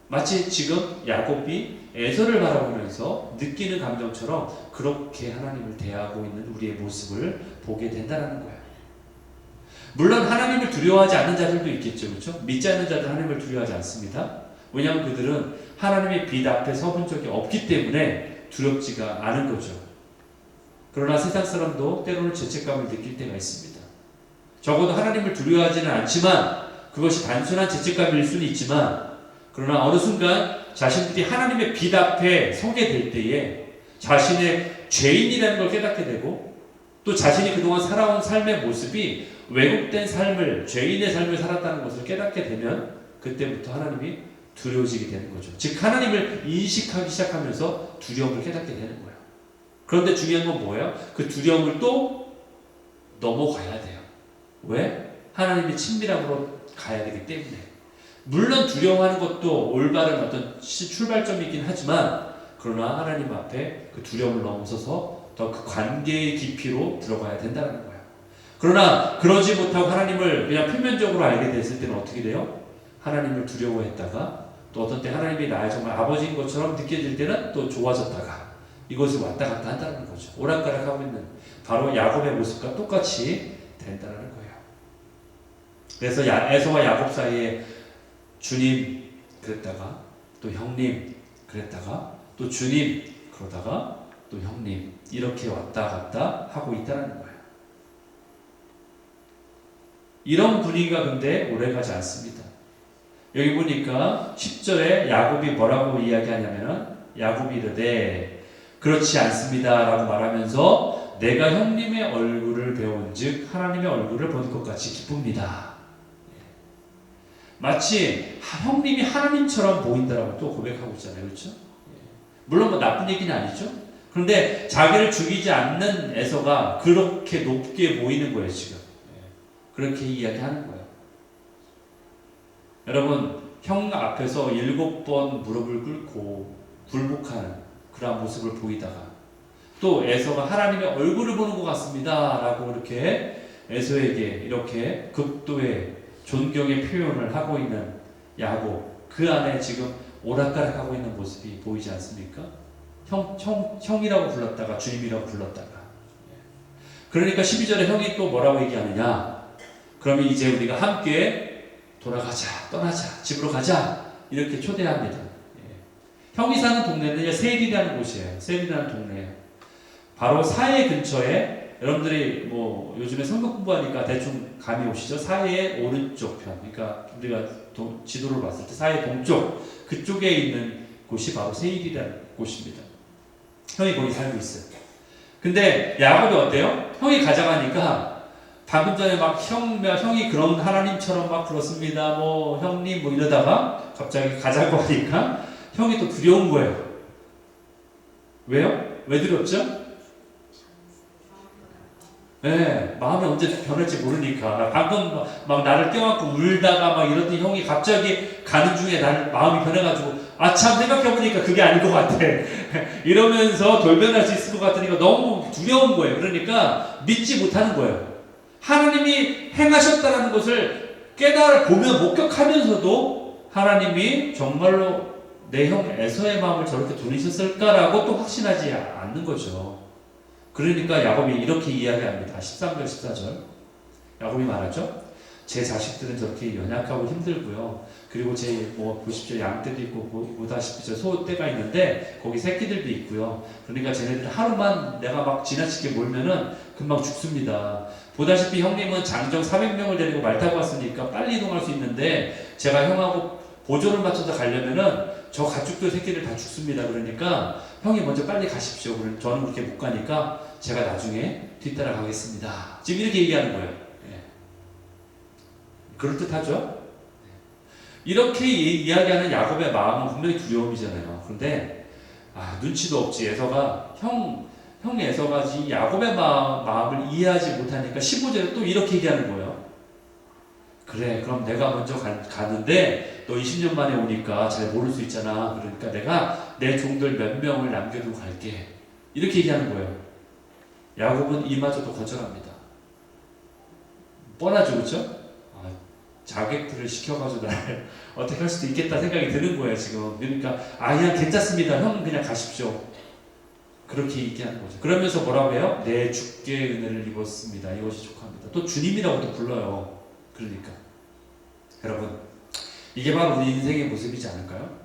마치 지금 야곱이 에서를 바라보면서 느끼는 감정처럼 그렇게 하나님을 대하고 있는 우리의 모습을 보게 된다는 거예요. 물론 하나님을 두려워하지 않는 자들도 있겠죠. 그렇죠? 믿지 않는 자들은 하나님을 두려워하지 않습니다. 왜냐하면 그들은 하나님의 빛 앞에 서본 적이 없기 때문에 두렵지가 않은 거죠. 그러나 세상 사람도 때로는 죄책감을 느낄 때가 있습니다. 적어도 하나님을 두려워하지는 않지만 그것이 단순한 죄책감일 수는 있지만, 그러나 어느 순간 자신들이 하나님의 빛 앞에 서게 될 때에 자신의 죄인이라는 걸 깨닫게 되고 또 자신이 그동안 살아온 삶의 모습이 왜곡된 삶을, 죄인의 삶을 살았다는 것을 깨닫게 되면 그때부터 하나님이 두려워지게 되는 거죠. 즉 하나님을 인식하기 시작하면서 두려움을 깨닫게 되는 거예요. 그런데 중요한 건 뭐예요? 그 두려움을 또 넘어가야 돼요. 왜? 하나님의 친밀함으로 가야 되기 때문에. 물론 두려워하는 것도 올바른 어떤 출발점이긴 하지만, 그러나 하나님 앞에 그 두려움을 넘어서서 더 그 관계의 깊이로 들어가야 된다는 거예요. 그러나 그러지 못하고 하나님을 그냥 표면적으로 알게 됐을 때는 어떻게 돼요? 하나님을 두려워했다가 또 어떤 때 하나님이 나의 정말 아버지인 것처럼 느껴질 때는 또 좋아졌다가 이것을 왔다 갔다 한다는 거죠. 오락가락하고 있는 바로 야곱의 모습과 똑같이 된다는 거예요. 그래서 에서와 야곱 사이에 주님 그랬다가 또 형님 그랬다가 또 주님 그러다가 또 형님 이렇게 왔다 갔다 하고 있다는 거예요. 이런 분위기가 근데 오래가지 않습니다. 여기 보니까 10절에 야곱이 뭐라고 이야기하냐면은 야곱이 이르되 그렇지 않습니다 라고 말하면서 내가 형님의 얼굴을 배운즉 하나님의 얼굴을 보는 것 같이 기쁩니다. 마치 형님이 하나님처럼 보인다라고 또 고백하고 있잖아요. 그렇죠? 물론 뭐 나쁜 얘기는 아니죠. 그런데 자기를 죽이지 않는 에서가 그렇게 높게 보이는 거예요. 지금 그렇게 이야기하는 거예요. 여러분, 형 앞에서 7번 무릎을 꿇고 굴복하는 그러한 모습을 보이다가 또 에서가 하나님의 얼굴을 보는 것 같습니다 라고 이렇게 에서에게 이렇게 극도의 존경의 표현을 하고 있는 야곱, 그 안에 지금 오락가락하고 있는 모습이 보이지 않습니까? 형이라고 불렀다가 주님이라고 불렀다가. 그러니까 12절에 형이 또 뭐라고 얘기하느냐? 그러면 이제 우리가 함께 돌아가자, 떠나자, 집으로 가자 이렇게 초대합니다. 형이 사는 동네는 세일이라는 곳이에요. 세일이라는 동네예요. 바로 사해 근처에, 여러분들이 뭐 요즘에 성경 공부하니까 대충 감이 오시죠? 사해의 오른쪽 편, 그러니까 우리가 지도를 봤을 때 사해 동쪽 그쪽에 있는 곳이 바로 세일이라는 곳입니다. 형이 거기 살고 있어요. 근데 야곱이 어때요? 형이 가져가니까 방금 전에 막 형이 그런 하나님처럼 막 그렇습니다. 뭐 형님 뭐 이러다가 갑자기 가자고 하니까 형이 또 두려운 거예요. 왜요? 왜 두렵죠? 네, 마음이 언제 변할지 모르니까. 방금 막 나를 껴안고 울다가 막 이러더니 형이 갑자기 가는 중에 나를 마음이 변해가지고 아 참 생각해보니까 그게 아닌 것 같아 이러면서 돌변할 수 있을 것 같으니까 너무 두려운 거예요. 그러니까 믿지 못하는 거예요. 하나님이 행하셨다는 것을 보면 목격하면서도 하나님이 정말로 내 형 에서의 마음을 저렇게 돌리셨을까라고 또 확신하지 않는 거죠. 그러니까 야곱이 이렇게 이야기합니다. 13절 14절 야곱이 말하죠. 제 자식들은 저렇게 연약하고 힘들고요. 그리고 뭐 보십시오. 양떼도 있고 보다시피 저 소떼가 있는데 거기 새끼들도 있고요. 그러니까 쟤네들 하루만 내가 막 지나치게 몰면은 금방 죽습니다. 보다시피 형님은 장정 400명을 데리고 말 타고 왔으니까 빨리 이동할 수 있는데 제가 형하고 보조를 맞춰서 가려면은 저 가축들 새끼들 다 죽습니다. 그러니까 형이 먼저 빨리 가십시오. 저는 그렇게 못 가니까 제가 나중에 뒤따라 가겠습니다. 지금 이렇게 얘기하는 거예요. 예. 그럴듯하죠? 이렇게 이야기하는 야곱의 마음은 분명히 두려움이잖아요. 그런데 눈치도 없지. 에서가 형 에서가 야곱의 마음을 이해하지 못하니까 15절에 또 이렇게 얘기하는 거예요. 그래, 그럼 내가 먼저 가는데 너 20년 만에 오니까 잘 모를 수 있잖아. 그러니까 내가 내 종들 몇 명을 남겨두고 갈게. 이렇게 얘기하는 거예요. 야곱은 이마저도 거절합니다. 뻔하죠, 그렇죠? 자객들을 시켜가지고 나를 어떻게 할 수도 있겠다 생각이 드는 거예요, 지금. 그러니까 그냥 괜찮습니다. 형 그냥 가십시오. 그렇게 얘기하는 거죠. 그러면서 뭐라고 해요? 내 주께 은혜를 입었습니다. 이것이 족합니다. 또 주님이라고도 불러요. 그러니까 여러분, 이게 바로 우리 인생의 모습이지 않을까요?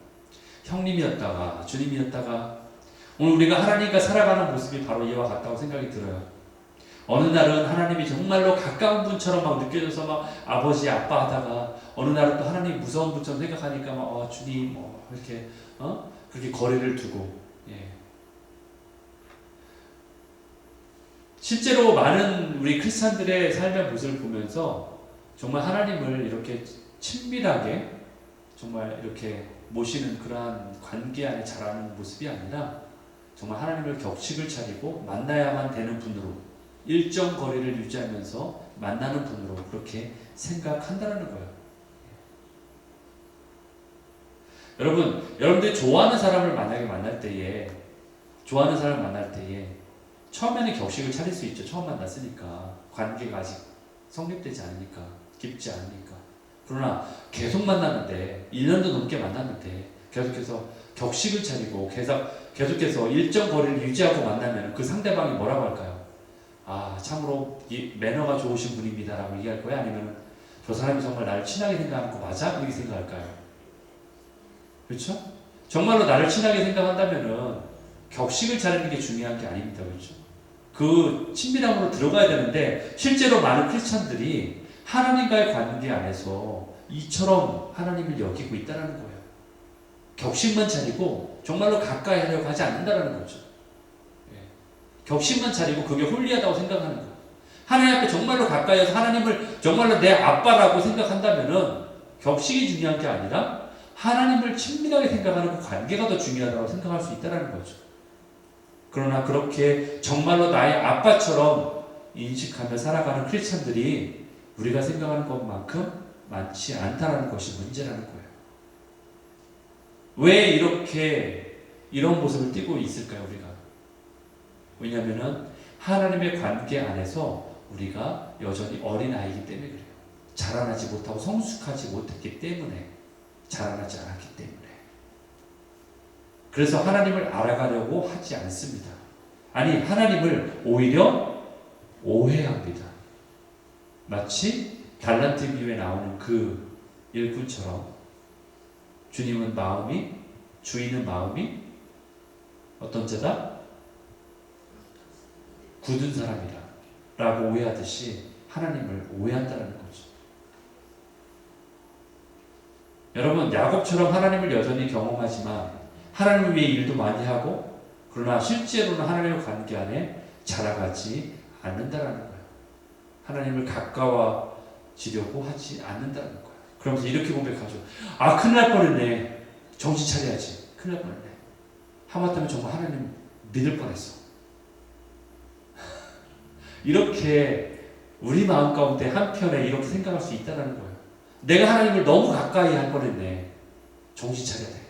형님이었다가 주님이었다가 오늘 우리가 하나님과 살아가는 모습이 바로 이와 같다고 생각이 들어요. 어느 날은 하나님이 정말로 가까운 분처럼 막 느껴져서 막 아버지 아빠 하다가 어느 날은 또 하나님 무서운 분처럼 생각하니까 막 주님 이렇게 그렇게 거리를 두고. 예. 실제로 많은 우리 크리스찬들의 삶의 모습을 보면서 정말 하나님을 이렇게 친밀하게 정말 이렇게 모시는 그러한 관계 안에 자라는 모습이 아니라 정말 하나님을 격식을 차리고 만나야만 되는 분으로 일정 거리를 유지하면서 만나는 분으로 그렇게 생각한다는 거예요. 여러분들이 좋아하는 사람을 만날 때에 처음에는 격식을 차릴 수 있죠. 처음 만났으니까 관계가 아직 성립되지 않으니까 깊지 않으니까. 그러나 계속 만났는데 1년도 넘게 만났는데 계속해서 격식을 차리고 계속해서 일정 거리를 유지하고 만나면 그 상대방이 뭐라고 할까요? 참으로 매너가 좋으신 분입니다 라고 얘기할 거야? 아니면 저 사람이 정말 나를 친하게 생각하는 거 맞아? 이렇게 생각할까요? 그렇죠? 정말로 나를 친하게 생각한다면은 격식을 차리는 게 중요한 게 아닙니다. 그렇죠? 그 친밀함으로 들어가야 되는데 실제로 많은 크리스찬들이 하나님과의 관계 안에서 이처럼 하나님을 여기고 있다는 거예요. 격식만 차리고 정말로 가까이 하려고 하지 않는다는 거죠. 격식만 차리고 그게 홀리하다고 생각하는 거예요. 하나님 앞에 정말로 가까이서 하나님을 정말로 내 아빠라고 생각한다면은 격식이 중요한 게 아니라 하나님을 친밀하게 생각하는 그 관계가 더 중요하다고 생각할 수 있다는 거죠. 그러나 그렇게 정말로 나의 아빠처럼 인식하며 살아가는 크리스찬들이 우리가 생각하는 것만큼 많지 않다는 것이 문제라는 거예요. 왜 이렇게 이런 모습을 띠고 있을까요, 우리가? 왜냐하면 하나님의 관계 안에서 우리가 여전히 어린아이이기 때문에 그래요. 자라나지 못하고 성숙하지 못했기 때문에, 자라나지 않았기 때문에. 그래서 하나님을 알아가려고 하지 않습니다. 아니, 하나님을 오히려 오해합니다. 마치 달란트 비유에 나오는 그 일꾼처럼 주인은 마음이 어떤 자다? 굳은 사람이라 라고 오해하듯이 하나님을 오해한다는 거죠. 여러분, 야곱처럼 하나님을 여전히 경험하지만 하나님을 위해 일도 많이 하고, 그러나 실제로는 하나님의 관계 안에 자라가지 않는다라는 거예요. 하나님을 가까워지려고 하지 않는다는 거예요. 그러면서 이렇게 고백하죠. 아, 큰일 날 뻔했네. 정신 차려야지. 큰일 날 뻔했네. 하마터면 정말 하나님 믿을 뻔했어. 이렇게 우리 마음 가운데 한편에 이렇게 생각할 수 있다는 거예요. 내가 하나님을 너무 가까이 할 뻔했네. 정신 차려야 돼.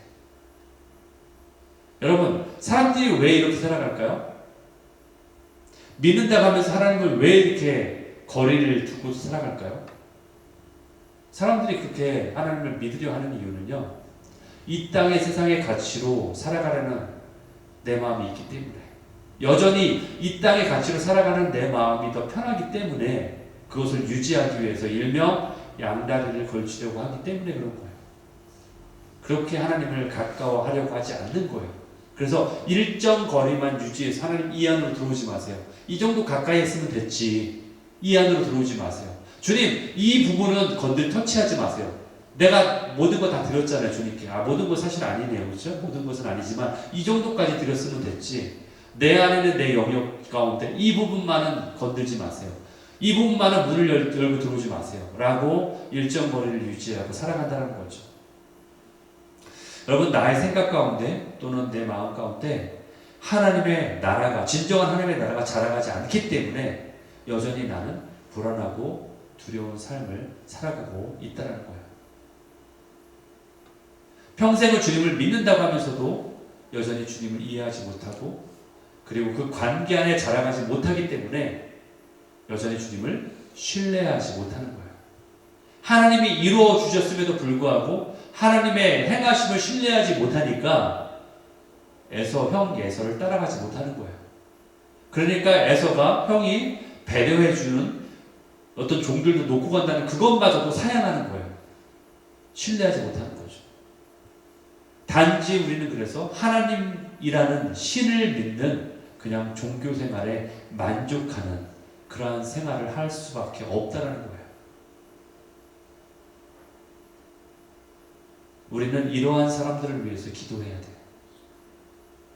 여러분, 사람들이 왜 이렇게 살아갈까요? 믿는다고 하면서 하나님을 왜 이렇게 거리를 두고 살아갈까요? 사람들이 그렇게 하나님을 믿으려 하는 이유는요, 이 땅의 세상의 가치로 살아가려는 내 마음이 있기 때문에, 여전히 이 땅의 가치로 살아가는 내 마음이 더 편하기 때문에 그것을 유지하기 위해서 일명 양다리를 걸치려고 하기 때문에 그런 거예요. 그렇게 하나님을 가까워하려고 하지 않는 거예요. 그래서 일정 거리만 유지해서 하나님 이 안으로 들어오지 마세요. 이 정도 가까이 했으면 됐지. 이 안으로 들어오지 마세요. 주님, 이 부분은 터치하지 마세요. 내가 모든 거 다 드렸잖아요, 주님께. 모든 거 사실 아니네요. 그렇죠? 모든 것은 아니지만 이 정도까지 드렸으면 됐지. 내 안에는 내 영역 가운데 이 부분만은 건들지 마세요. 이 부분만은 문을 열고 들어오지 마세요. 라고 일정 거리를 유지하고 살아간다는 거죠. 여러분, 나의 생각 가운데 또는 내 마음 가운데 하나님의 나라가, 진정한 하나님의 나라가 자라가지 않기 때문에 여전히 나는 불안하고 두려운 삶을 살아가고 있다는 거예요. 평생을 주님을 믿는다고 하면서도 여전히 주님을 이해하지 못하고, 그리고 그 관계 안에 자라가지 못하기 때문에 여전히 주님을 신뢰하지 못하는 거예요. 하나님이 이루어 주셨음에도 불구하고 하나님의 행하심을 신뢰하지 못하니까 형 에서를 따라가지 못하는 거예요. 그러니까 에서가 형이 배려해주는 어떤 종들도 놓고 간다는 그것마저도 사양하는 거예요. 신뢰하지 못하는 거죠. 단지 우리는 그래서 하나님이라는 신을 믿는 그냥 종교 생활에 만족하는 그러한 생활을 할 수밖에 없다는 거예요. 우리는 이러한 사람들을 위해서 기도해야 돼요.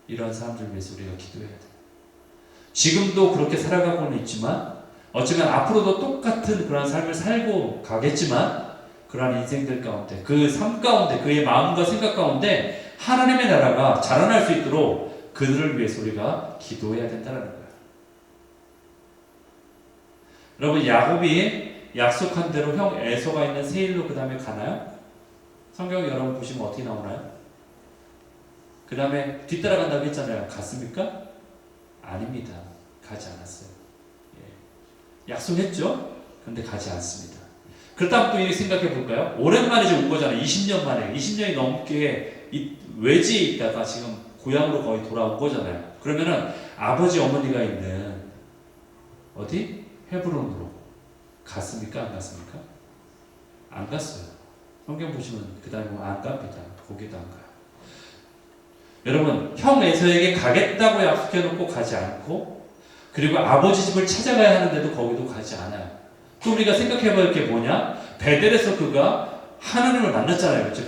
이러한 사람들을 위해서 우리가 기도해야 돼요. 지금도 그렇게 살아가고는 있지만 어쩌면 앞으로도 똑같은 그러한 삶을 살고 가겠지만, 그러한 인생들 가운데, 그 삶 가운데, 그의 마음과 생각 가운데 하나님의 나라가 자라날 수 있도록 그들을 위해서 우리가 기도해야 된다는 거예요. 여러분, 야곱이 약속한 대로 형 에서가 있는 세일로 그 다음에 가나요? 성경 여러분 보시면 어떻게 나오나요? 그 다음에 뒤따라간다고 했잖아요. 갔습니까? 아닙니다. 가지 않았어요. 약속했죠? 그런데 가지 않습니다. 그렇다면 또 이렇게 생각해 볼까요? 오랜만에 지금 온 거잖아요. 20년 만에. 20년이 넘게 외지에 있다가 지금 고향으로 거의 돌아온 거잖아요. 그러면은 아버지 어머니가 있는 어디? 헤브론으로 갔습니까? 안 갔습니까? 안 갔어요. 성경 보시면 그 다음에 안 갑니다. 거기도 안 가요. 여러분, 형 에서에게 가겠다고 약속해놓고 가지 않고, 그리고 아버지 집을 찾아가야 하는데도 거기도 가지 않아요. 또 우리가 생각해볼 게 뭐냐? 베델에서 그가 하나님을 만났잖아요. 그렇죠?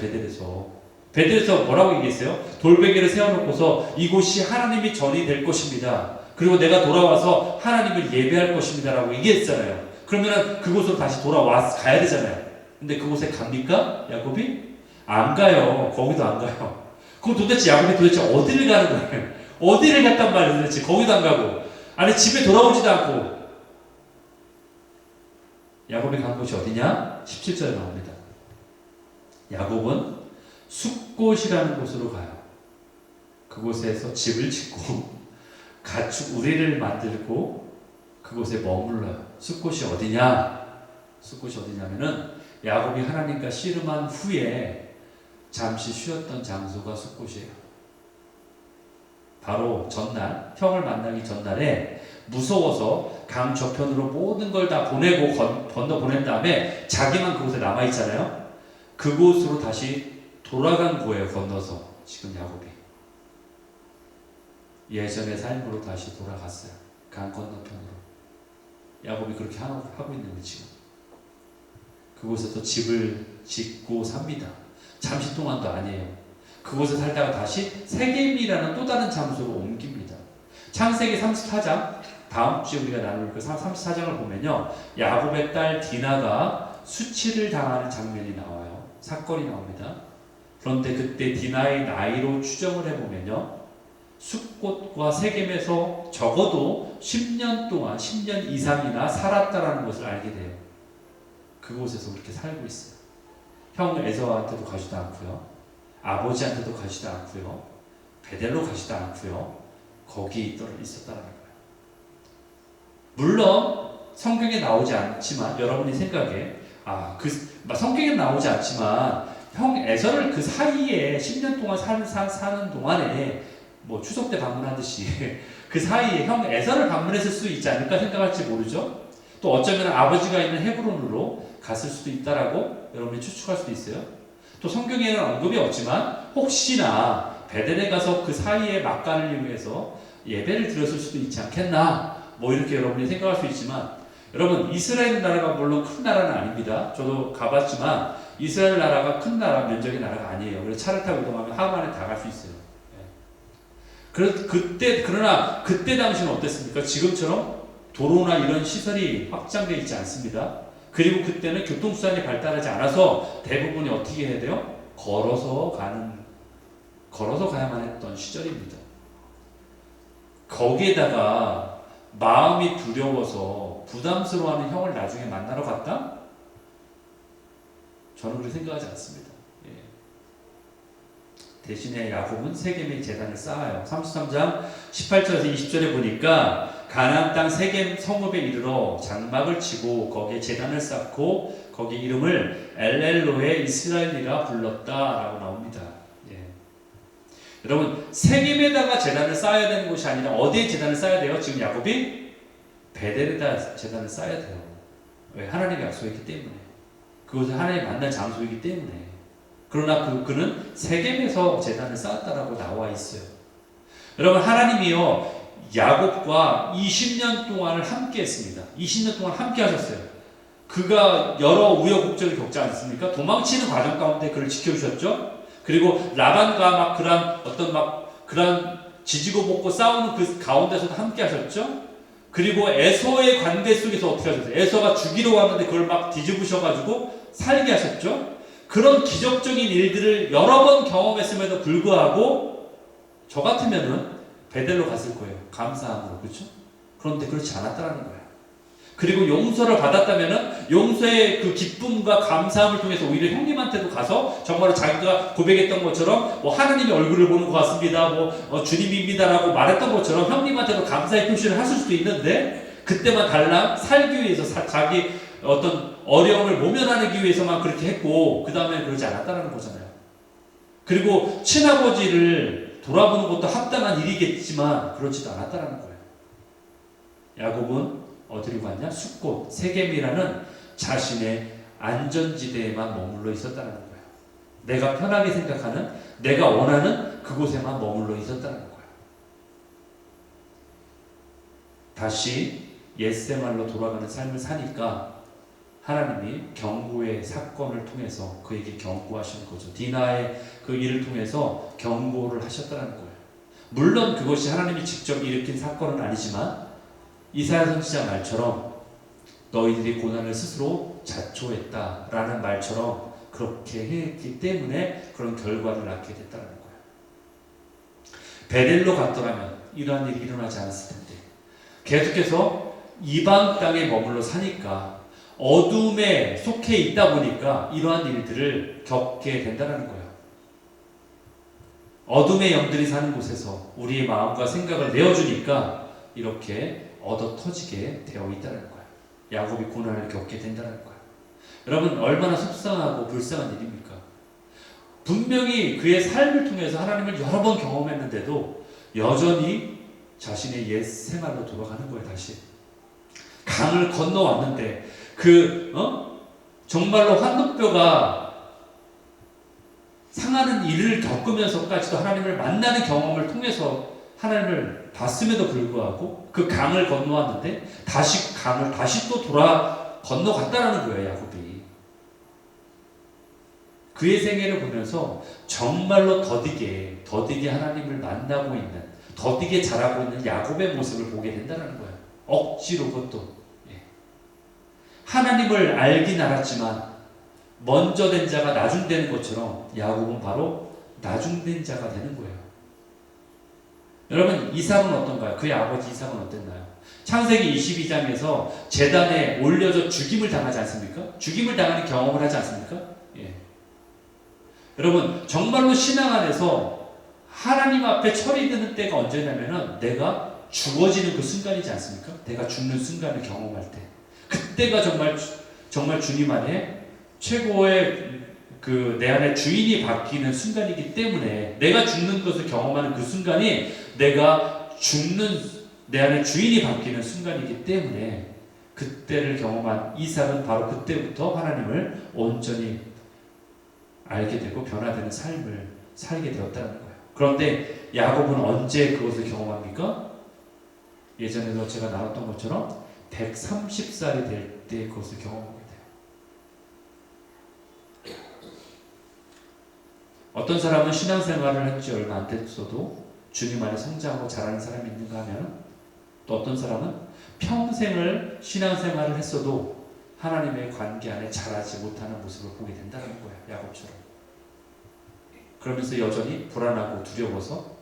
베델에서 뭐라고 얘기했어요? 돌베개를 세워놓고서 이곳이 하나님이 전이 될 것입니다. 그리고 내가 돌아와서 하나님을 예배할 것입니다. 라고 얘기했잖아요. 그러면 그곳으로 다시 가야 되잖아요. 근데 그곳에 갑니까? 야곱이? 안 가요. 거기도 안 가요. 그럼 도대체 야곱이 어디를 가는 거예요? 어디를 갔단 말이에요 도대체? 거기도 안 가고. 아니, 집에 돌아오지도 않고. 야곱이 간 곳이 어디냐? 17절에 나옵니다. 야곱은 숫곳이라는 곳으로 가요. 그곳에서 집을 짓고 가축 우리를 만들고 그곳에 머물러요. 숲곳이 어디냐? 숲곳이 어디냐면은 야곱이 하나님과 씨름한 후에 잠시 쉬었던 장소가 숲곳이에요. 바로 전날, 형을 만나기 전날에 무서워서 강 저편으로 모든 걸 다 보내고 건너 보낸 다음에 자기만 그곳에 남아 있잖아요. 그곳으로 다시 돌아간 거예요. 건너서 지금 야곱이 예전의 삶으로 다시 돌아갔어요. 강 건너편으로. 야곱이 그렇게 하고 있는 거예요. 지금 그곳에서 집을 짓고 삽니다. 잠시 동안도 아니에요. 그곳에 살다가 다시 세겜이라는 또 다른 장소로 옮깁니다. 창세기 34장, 다음 주에 우리가 나눌 그 34장을 보면요, 야곱의 딸 디나가 수치를 당하는 장면이 나와요. 사건이 나옵니다. 그런데 그때 디나의 나이로 추정을 해보면요, 숲곳과 세겜에서 적어도 10년 동안, 10년 이상이나 살았다라는 것을 알게 돼요. 그곳에서 그렇게 살고 있어요. 형 에서한테도 가지도 않고요, 아버지한테도 가지도 않고요, 베델로 가지도 않고요, 거기 있었다는 거예요. 물론 성경에 나오지 않지만 여러분이 생각에 성경에 나오지 않지만 형 에서를 그 사이에 10년 동안 사는 동안에 뭐 추석 때 방문하듯이 그 사이에 형 에서를 방문했을 수 있지 않을까 생각할지 모르죠. 또 어쩌면 아버지가 있는 헤브론으로 갔을 수도 있다라고 여러분이 추측할 수도 있어요. 또 성경에는 언급이 없지만 혹시나 베델에 가서 그 사이에 막간을 이용해서 예배를 드렸을 수도 있지 않겠나, 뭐 이렇게 여러분이 생각할 수 있지만, 여러분 이스라엘 나라가 물론 큰 나라는 아닙니다. 저도 가봤지만 이스라엘 나라가 큰 나라, 면적의 나라가 아니에요. 그래서 차를 타고 이동하면 하루 만에 다 갈 수 있어요. 그러나 그때 당시는 어땠습니까? 지금처럼 도로나 이런 시설이 확장되어 있지 않습니다. 그리고 그때는 교통수단이 발달하지 않아서 대부분이 어떻게 해야 돼요? 걸어서 가야만 했던 시절입니다. 거기에다가 마음이 두려워서 부담스러워하는 형을 나중에 만나러 갔다? 저는 그렇게 생각하지 않습니다. 대신에 야곱은 세겜의 제단을 쌓아요. 33장 18절에서 20절에 보니까 가나안 땅 세겜 성읍에 이르러 장막을 치고 거기에 제단을 쌓고 거기 이름을 엘엘로의 이스라엘이라 불렀다라고 나옵니다. 여러분 세겜에다가 제단을 쌓아야 되는 곳이 아니라 어디에 제단을 쌓아야 돼요? 지금 야곱이 베델에다 제단을 쌓아야 돼요. 왜? 하나님의 약속이기 때문에. 그곳에 하나님 만날 장소이기 때문에. 그러나 그는 세겜에서 제단을 쌓았다라고 나와 있어요. 여러분 하나님이요 야곱과 20년 동안을 함께 했습니다. 20년 동안 함께 하셨어요. 그가 여러 우여곡절을 겪지 않습니까? 도망치는 과정 가운데 그를 지켜주셨죠. 그리고 라반과 그런 지지고 볶고 싸우는 그 가운데서도 함께 하셨죠. 그리고 에서의 관계 속에서 어떻게 하셨어요? 에서가 죽이려고 하는데 그걸 막 뒤집으셔가지고 살게 하셨죠. 그런 기적적인 일들을 여러 번 경험했음에도 불구하고 저 같으면은 베델로 갔을 거예요. 감사함으로. 그렇죠? 그런데 그렇지 않았다라는 거예요. 그리고 용서를 받았다면은 용서의 그 기쁨과 감사함을 통해서 오히려 형님한테도 가서 정말로 자기가 고백했던 것처럼 뭐 하나님의 얼굴을 보는 것 같습니다. 주님입니다라고 말했던 것처럼 형님한테도 감사의 표시를 하실 수도 있는데 그때만 달랑 살기 위해서 자기 어떤 어려움을 모면하기 위해서만 그렇게 했고 그 다음에 그러지 않았다는 거잖아요. 그리고 친아버지를 돌아보는 것도 합당한 일이겠지만 그렇지도 않았다는 거예요. 야곱은 어디로 갔냐? 숲곳, 세겜이라는 자신의 안전지대에만 머물러 있었다는 거예요. 내가 편하게 생각하는, 내가 원하는 그곳에만 머물러 있었다는 거예요. 다시 옛생활로 돌아가는 삶을 사니까 하나님이 경고의 사건을 통해서 그에게 경고하신 거죠. 디나의 그 일을 통해서 경고를 하셨다는 거예요. 물론 그것이 하나님이 직접 일으킨 사건은 아니지만 이사야 선지자 말처럼 너희들이 고난을 스스로 자초했다라는 말처럼 그렇게 했기 때문에 그런 결과를 낳게 됐다는 거예요. 베델로 갔더라면 이러한 일이 일어나지 않았을 텐데 계속해서 이방 땅에 머물러 사니까 어둠에 속해 있다 보니까 이러한 일들을 겪게 된다는 거예요. 어둠의 영들이 사는 곳에서 우리의 마음과 생각을 내어주니까 이렇게 얻어 터지게 되어 있다는 거야. 야곱이 고난을 겪게 된다는 거야. 여러분 얼마나 속상하고 불쌍한 일입니까? 분명히 그의 삶을 통해서 하나님을 여러 번 경험했는데도 여전히 자신의 옛 생활로 돌아가는 거예요. 다시 강을 건너왔는데 정말로 환도뼈가 상하는 일을 겪으면서까지도 하나님을 만나는 경험을 통해서 하나님을 봤음에도 불구하고 그 강을 건너왔는데 강을 다시 또 건너갔다라는 거예요. 야곱이 그의 생애를 보면서 정말로 더디게 하나님을 만나고 있는, 더디게 자라고 있는 야곱의 모습을 보게 된다는 거예요. 억지로 그것도 하나님을 알긴 알았지만 먼저 된 자가 나중되는 것처럼 야곱은 바로 나중된 자가 되는 거예요. 여러분 이삭은 어떤가요? 그의 아버지 이삭은 어땠나요? 창세기 22장에서 제단에 올려져 죽임을 당하지 않습니까? 죽임을 당하는 경험을 하지 않습니까? 예. 여러분 정말로 신앙 안에서 하나님 앞에 철이 드는 때가 언제냐면은 내가 죽어지는 그 순간이지 않습니까? 내가 죽는 순간을 경험할 때 그때가 정말 주님 안에 최고의 내 안에 주인이 바뀌는 순간이기 때문에 내가 죽는 것을 경험하는 그 순간이 내가 내 안에 주인이 바뀌는 순간이기 때문에 그때를 경험한 이삭은 바로 그때부터 하나님을 온전히 알게 되고 변화되는 삶을 살게 되었다는 거예요. 그런데 야곱은 언제 그것을 경험합니까? 예전에도 제가 나눴던 것처럼 130살이 될 때 그것을 경험하게 돼요. 어떤 사람은 신앙생활을 한 지 얼마 안 됐어도 주님 안에 성장하고 자라는 사람이 있는가 하면 또 어떤 사람은 평생을 신앙생활을 했어도 하나님의 관계 안에 자라지 못하는 모습을 보게 된다는 거예요. 야곱처럼. 그러면서 여전히 불안하고 두려워서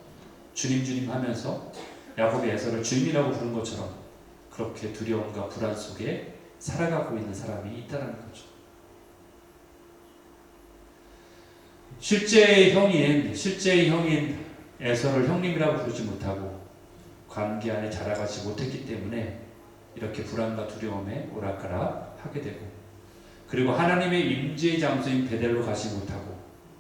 주님 하면서 야곱의 에서를 주님이라고 부른 것처럼 그렇게 두려움과 불안 속에 살아가고 있는 사람이 있다는 거죠. 실제의 형인 에서를 형님이라고 부르지 못하고 관계 안에 자라가지 못했기 때문에 이렇게 불안과 두려움에 오락가락 하게 되고, 그리고 하나님의 임재의 장소인 베델로 가지 못하고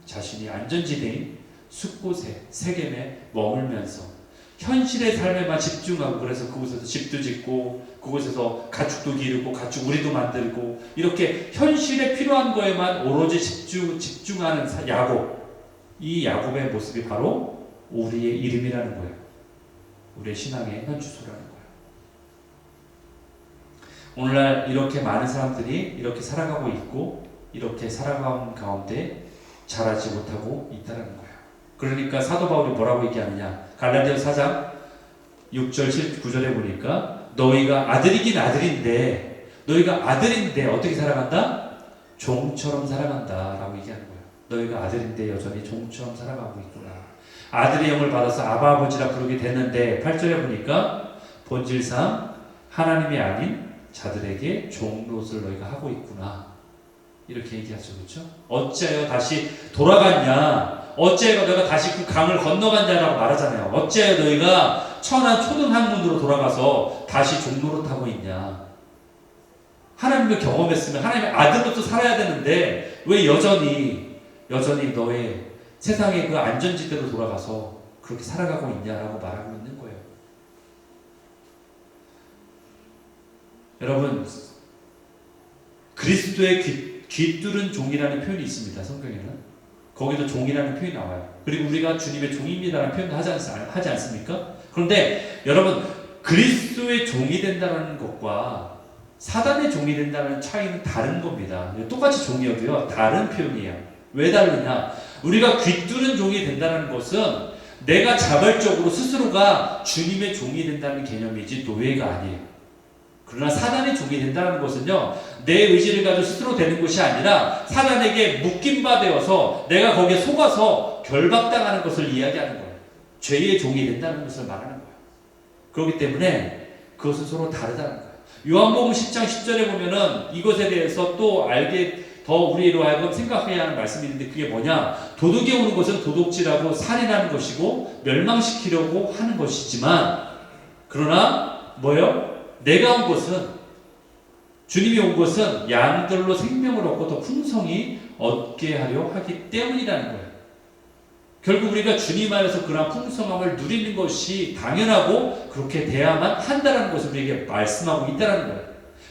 자신이 안전지대인 숲곳에 세겜에 머물면서 현실의 삶에만 집중하고, 그래서 그곳에서 집도 짓고 그곳에서 가축도 기르고 가축 우리도 만들고 이렇게 현실에 필요한 거에만 오로지 집중하는 야곱. 이 야곱의 모습이 바로 우리의 이름이라는 거예요. 우리의 신앙의 현주소라는 거예요. 오늘날 이렇게 많은 사람들이 이렇게 살아가고 있고 이렇게 살아가는 가운데 자라지 못하고 있다는 거예요. 그러니까 사도 바울이 뭐라고 얘기하느냐, 갈라디아서 4장 6절 9절에 보니까 너희가 아들이긴 아들인데 어떻게 살아간다? 종처럼 살아간다 라고 얘기하는 거예요. 너희가 아들인데 여전히 종처럼 살아가고 있구나. 아들의 영을 받아서 아바 아버지라 부르게 됐는데 8절에 보니까 본질상 하나님이 아닌 자들에게 종노릇을 너희가 하고 있구나 이렇게 얘기하죠. 그렇죠? 어찌하여 다시 돌아갔냐, 어찌하여 너희가 다시 그 강을 건너갔냐라고 말하잖아요. 어찌하여 너희가 천한 초등학문으로 돌아가서 다시 종노릇하고 있냐. 하나님을 경험했으면 하나님의 아들로서 살아야 되는데 왜 여전히 너의 세상의 그 안전지대로 돌아가서 그렇게 살아가고 있냐라고 말하고 있는 거예요. 여러분, 그리스도의 귀뚫은 종이라는 표현이 있습니다. 성경에는. 거기도 종이라는 표현이 나와요. 그리고 우리가 주님의 종입니다라는 표현도 하지 않습니까? 그런데 여러분, 그리스도의 종이 된다는 것과 사단의 종이 된다는 차이는 다른 겁니다. 똑같이 종이어도요, 다른 표현이에요. 왜 다르냐? 우리가 귀뚫은 종이 된다는 것은 내가 자발적으로 스스로가 주님의 종이 된다는 개념이지 노예가 아니에요. 그러나 사단의 종이 된다는 것은요, 내 의지를 가지고 스스로 되는 것이 아니라 사단에게 묶임바 되어서 내가 거기에 속아서 결박당하는 것을 이야기하는 거예요. 죄의 종이 된다는 것을 말하는 거예요. 그렇기 때문에 그것은 서로 다르다는 거예요. 요한복음 10장 10절에 보면은 이것에 대해서 또 알게 더 우리로 하여금 생각해야 하는 말씀이 있는데 그게 뭐냐? 도둑이 오는 것은 도둑질하고 살인하는 것이고 멸망시키려고 하는 것이지만 그러나 뭐예요? 내가 온 것은 주님이 온 것은 양들로 생명을 얻고 더 풍성히 얻게 하려 하기 때문이라는 거예요. 결국 우리가 주님 안에서 그러한 풍성함을 누리는 것이 당연하고 그렇게 돼야만 한다는 것을 우리에게 말씀하고 있다는 거예요.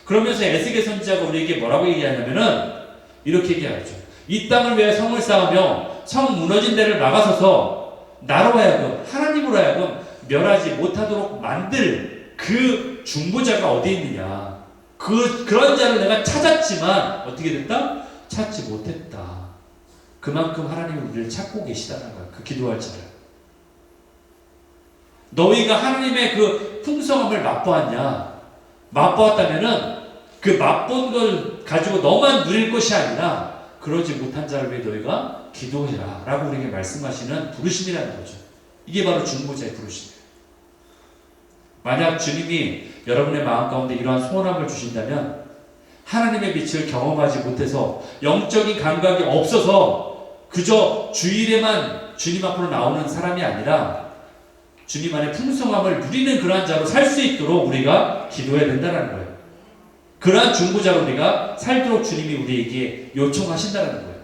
그러면서 에스겔 선지자가 우리에게 뭐라고 얘기하냐면은 이렇게 얘기하죠. 이 땅을 위해 성을 쌓으며 성 무너진 데를 막아서서 나로 하여금 하나님으로 하여금 멸하지 못하도록 만들 그 중보자가 어디 있느냐. 그런 자를 내가 찾았지만 어떻게 됐다? 찾지 못했다. 그만큼 하나님은 우리를 찾고 계시다는 거야. 그 기도할 자를. 너희가 하나님의 그 풍성함을 맛보았냐? 맛보았다면은 그 맛본 걸 가지고 너만 누릴 것이 아니라 그러지 못한 자를 위해 너희가 기도해라 라고 우리에게 말씀하시는 부르심이라는 거죠. 이게 바로 중보자의 부르심이에요. 만약 주님이 여러분의 마음 가운데 이러한 소원함을 주신다면 하나님의 빛을 경험하지 못해서 영적인 감각이 없어서 그저 주일에만 주님 앞으로 나오는 사람이 아니라 주님 안에 풍성함을 누리는 그러한 자로 살 수 있도록 우리가 기도해야 된다는 거예요. 그러한 중보자로 우리가 살도록 주님이 우리에게 요청하신다는 거예요.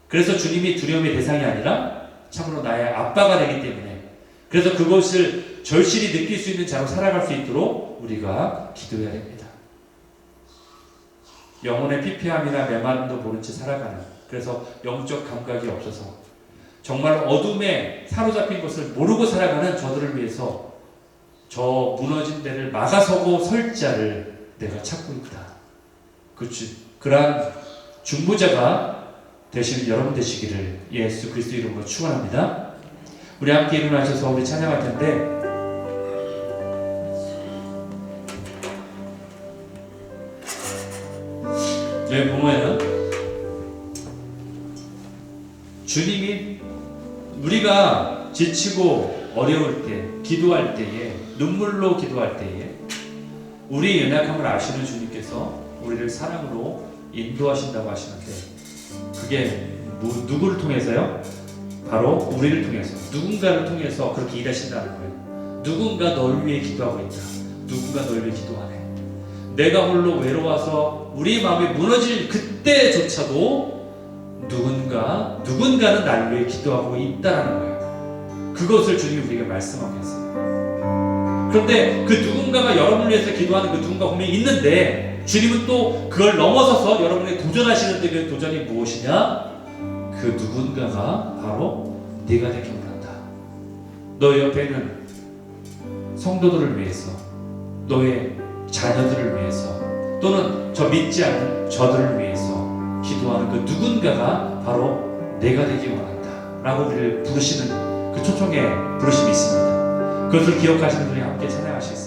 그래서 주님이 두려움의 대상이 아니라 참으로 나의 아빠가 되기 때문에 그래서 그것을 절실히 느낄 수 있는 자로 살아갈 수 있도록 우리가 기도해야 됩니다. 영혼의 피폐함이나 메마름도 모른 채 살아가는 그래서 영적 감각이 없어서 정말 어둠에 사로잡힌 것을 모르고 살아가는 저들을 위해서 저 무너진 데를 막아서고 설 자를 내가 찾고 있다. 그러한 중보자가 되시는 여러분 되시기를 예수 그리스도 이름으로 축원합니다. 우리 함께 일어나셔서 우리 찬양할 텐데 여기 보면은 주님이 우리가 지치고 어려울 때 기도할 때에 눈물로 기도할 때에 우리 연약함을 아시는 주님께서 우리를 사랑으로 인도하신다고 하시는데 그게 누구를 통해서요? 바로 우리를 통해서 누군가를 통해서 그렇게 일하신다는 거예요. 누군가 널 위해 기도하고 있다. 누군가 널 위해 기도하네. 내가 홀로 외로워서 우리 마음이 무너질 그때조차도 누군가는 날 위해 기도하고 있다라는 거예요. 그것을 주님이 우리에게 말씀하고 계세요. 그런데 그 누군가가 여러분을 위해서 기도하는 그 누군가 분명히 있는데 주님은 또 그걸 넘어서서 여러분에게 도전하시는데 그 도전이 무엇이냐? 그 누군가가 바로 네가 되기 원한다. 너의 옆에 있는 성도들을 위해서 너의 자녀들을 위해서 또는 저 믿지 않는 저들을 위해서 기도하는 그 누군가가 바로 내가 되기 원한다 라고 우리를 부르시는 그 초청의 부르심이 있습니다. 그것을 기억하시는 분이 함께 찬양하시겠습니다.